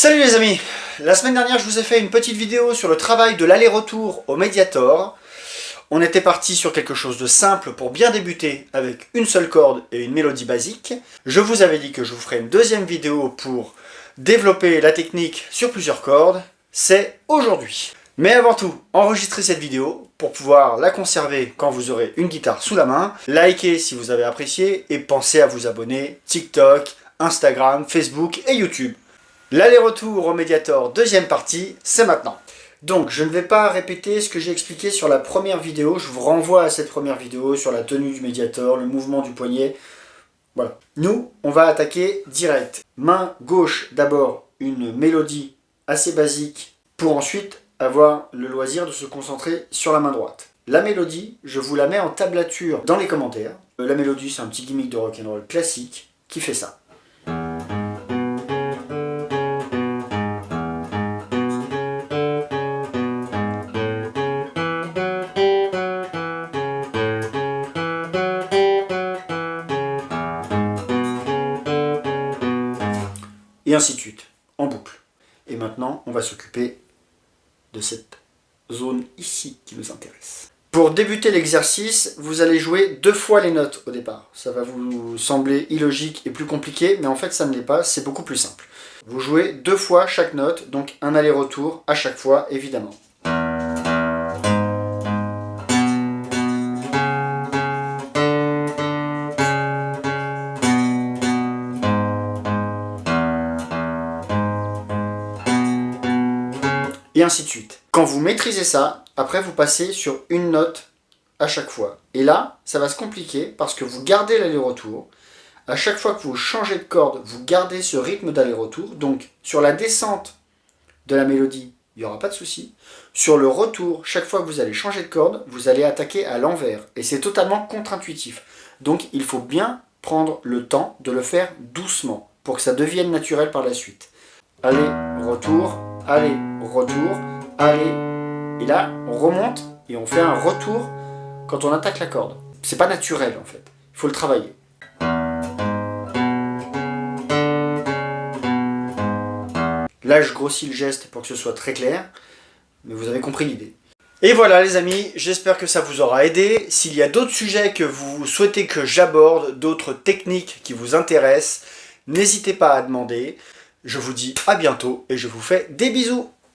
Salut les amis! La semaine dernière, je vous ai fait une petite vidéo sur le travail de l'aller-retour au Mediator. On était parti sur quelque chose de simple pour bien débuter avec une seule corde et une mélodie basique. Je vous avais dit que je vous ferai une deuxième vidéo pour développer la technique sur plusieurs cordes. C'est aujourd'hui. Mais avant tout, enregistrez cette vidéo pour pouvoir la conserver quand vous aurez une guitare sous la main. Likez si vous avez apprécié et pensez à vous abonner TikTok, Instagram, Facebook et YouTube. L'aller-retour au Mediator, deuxième partie, c'est maintenant. Donc, je ne vais pas répéter ce que j'ai expliqué sur la première vidéo. Je vous renvoie à cette première vidéo sur la tenue du Mediator, le mouvement du poignet. Voilà. Nous, on va attaquer direct. Main gauche, d'abord, une mélodie assez basique pour ensuite avoir le loisir de se concentrer sur la main droite. La mélodie, je vous la mets en tablature dans les commentaires. La mélodie, c'est un petit gimmick de rock'n'roll classique qui fait ça. Et ainsi de suite, en boucle. Et maintenant, on va s'occuper de cette zone ici qui nous intéresse. Pour débuter l'exercice, vous allez jouer 2 fois les notes au départ. Ça va vous sembler illogique et plus compliqué, mais en fait ça ne l'est pas, c'est beaucoup plus simple. Vous jouez 2 fois chaque note, donc un aller-retour à chaque fois, évidemment. Et ainsi de suite. Quand vous maîtrisez ça, après vous passez sur une note à chaque fois. Et là, ça va se compliquer parce que vous gardez l'aller-retour. À chaque fois que vous changez de corde, vous gardez ce rythme d'aller-retour. Donc, sur la descente de la mélodie, il n'y aura pas de souci. Sur le retour, chaque fois que vous allez changer de corde, vous allez attaquer à l'envers. Et c'est totalement contre-intuitif. Donc, il faut bien prendre le temps de le faire doucement pour que ça devienne naturel par la suite. Aller-retour, aller-retour, aller. Et là, on remonte et on fait un retour quand on attaque la corde. C'est pas naturel en fait. Il faut le travailler. Là, je grossis le geste pour que ce soit très clair, mais vous avez compris l'idée. Et voilà les amis, j'espère que ça vous aura aidé. S'il y a d'autres sujets que vous souhaitez que j'aborde, d'autres techniques qui vous intéressent, n'hésitez pas à demander. Je vous dis à bientôt et je vous fais des bisous.